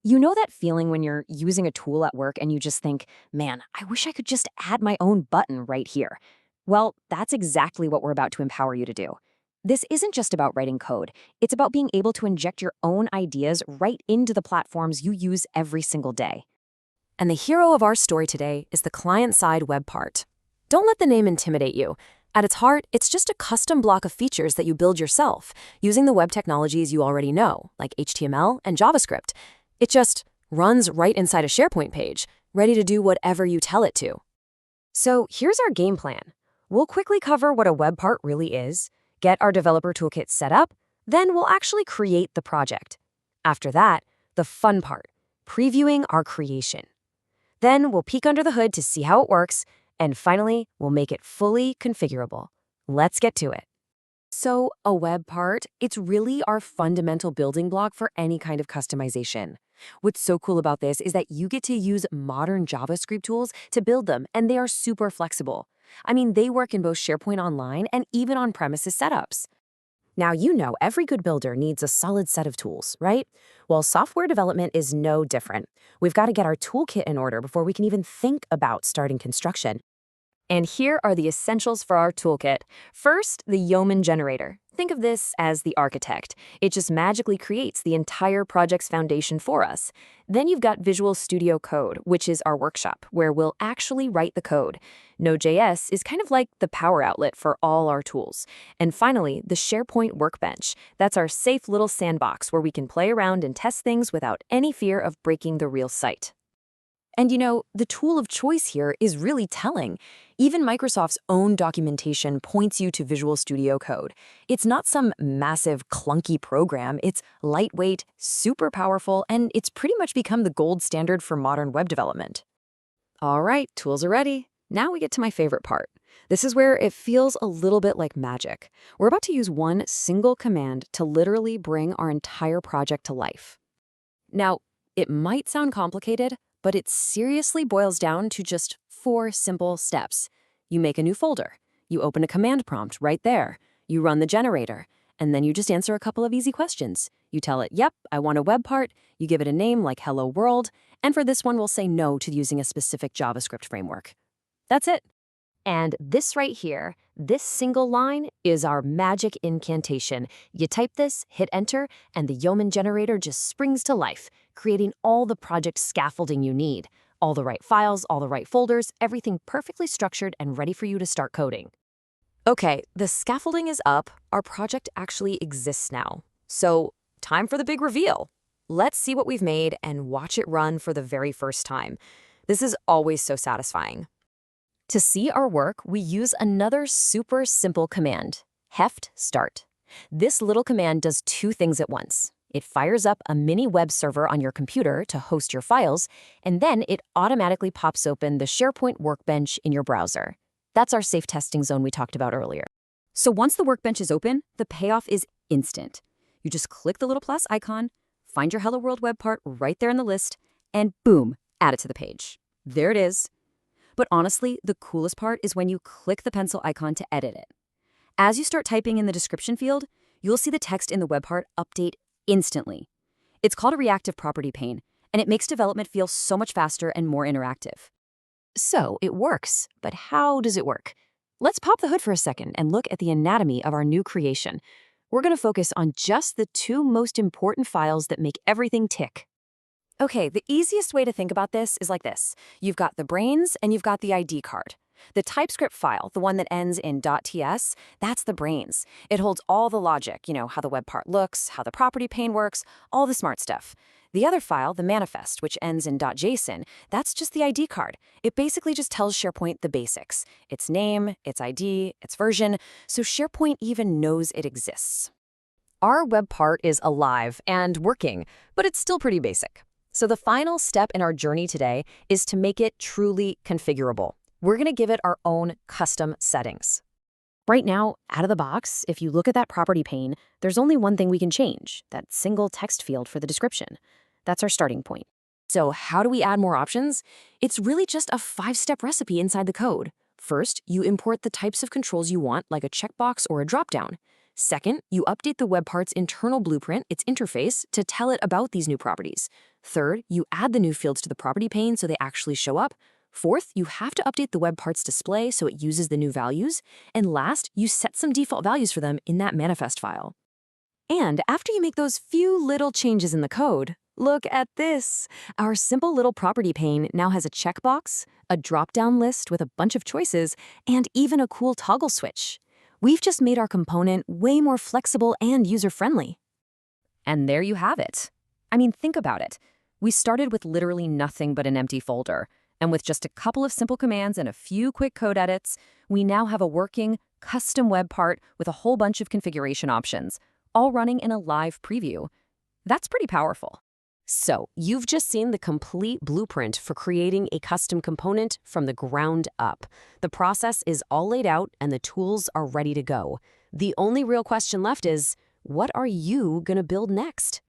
You know that feeling when you're using a tool at work and you just think, man, I wish I could just add my own button right here. Well, that's exactly what we're about to empower you to do. This isn't just about writing code. It's about being able to inject your own ideas right into the platforms you use every single day. And the hero of our story today is the client-side web part. Don't let the name intimidate you. At its heart, it's just a custom block of features that you build yourself, using the web technologies you already know, like HTML and JavaScript. It just runs right inside a SharePoint page, ready to do whatever you tell it to. So here's our game plan. We'll quickly cover what a web part really is, get our developer toolkit set up, then we'll actually create the project. After that, the fun part, previewing our creation. Then we'll peek under the hood to see how it works, and finally, we'll make it fully configurable. Let's get to it. So a web part, it's really our fundamental building block for any kind of customization. What's so cool about this is that you get to use modern JavaScript tools to build them, and they are super flexible. I mean, they work in both SharePoint Online and even on-premises setups. Now, you know every good builder needs a solid set of tools, right? Well, software development is no different. We've got to get our toolkit in order before we can even think about starting construction. And here are the essentials for our toolkit. First, the Yeoman generator. Think of this as the architect. It just magically creates the entire project's foundation for us. Then you've got Visual Studio Code, which is our workshop, where we'll actually write the code. Node.js is kind of like the power outlet for all our tools. And finally, the SharePoint Workbench. That's our safe little sandbox where we can play around and test things without any fear of breaking the real site. And you know, the tool of choice here is really telling. Even Microsoft's own documentation points you to Visual Studio Code. It's not some massive, clunky program. It's lightweight, super powerful, and it's pretty much become the gold standard for modern web development. All right, tools are ready. Now we get to my favorite part. This is where it feels a little bit like magic. We're about to use one single command to literally bring our entire project to life. Now, it might sound complicated, but it seriously boils down to just 4 simple steps. You make a new folder. You open a command prompt right there. You run the generator. And then you just answer a couple of easy questions. You tell it, yep, I want a web part. You give it a name like Hello World. And for this one, we'll say no to using a specific JavaScript framework. That's it. And this right here, this single line is our magic incantation. You type this, hit enter, and the Yeoman generator just springs to life, creating all the project scaffolding you need. All the right files, all the right folders, everything perfectly structured and ready for you to start coding. Okay, the scaffolding is up. Our project actually exists now. So, time for the big reveal. Let's see what we've made and watch it run for the very first time. This is always so satisfying. To see our work, we use another super simple command, heft start. This little command does 2 things at once. It fires up a mini web server on your computer to host your files, and then it automatically pops open the SharePoint Workbench in your browser. That's our safe testing zone we talked about earlier. So once the Workbench is open, the payoff is instant. You just click the little plus icon, find your Hello World web part right there in the list, and boom, add it to the page. There it is. But honestly, the coolest part is when you click the pencil icon to edit it. As you start typing in the description field, you'll see the text in the web part update instantly. It's called a reactive property pane, and it makes development feel so much faster and more interactive. So it works, but how does it work? Let's pop the hood for a second and look at the anatomy of our new creation. We're going to focus on just the 2 most important files that make everything tick. Okay, the easiest way to think about this is like this. You've got the brains and you've got the ID card. The TypeScript file, the one that ends in .ts, that's the brains. It holds all the logic, how the web part looks, how the property pane works, all the smart stuff. The other file, the manifest, which ends in .json, that's just the ID card. It basically just tells SharePoint the basics. Its name, its ID, its version, so SharePoint even knows it exists. Our web part is alive and working, but it's still pretty basic. So the final step in our journey today is to make it truly configurable. We're going to give it our own custom settings. Right now, out of the box, if you look at that property pane, there's only one thing we can change, that single text field for the description. That's our starting point. So how do we add more options? It's really just a 5-step recipe inside the code. First, you import the types of controls you want, like a checkbox or a dropdown. Second, you update the web part's internal blueprint, its interface, to tell it about these new properties. Third, you add the new fields to the property pane so they actually show up. Fourth, you have to update the web parts display so it uses the new values. And last, you set some default values for them in that manifest file. And after you make those few little changes in the code, look at this. Our simple little property pane now has a checkbox, a drop-down list with a bunch of choices, and even a cool toggle switch. We've just made our component way more flexible and user-friendly. And there you have it. I mean, think about it. We started with literally nothing but an empty folder. And with just a couple of simple commands and a few quick code edits, we now have a working, custom web part with a whole bunch of configuration options, all running in a live preview. That's pretty powerful. So, you've just seen the complete blueprint for creating a custom component from the ground up. The process is all laid out and the tools are ready to go. The only real question left is, what are you going to build next?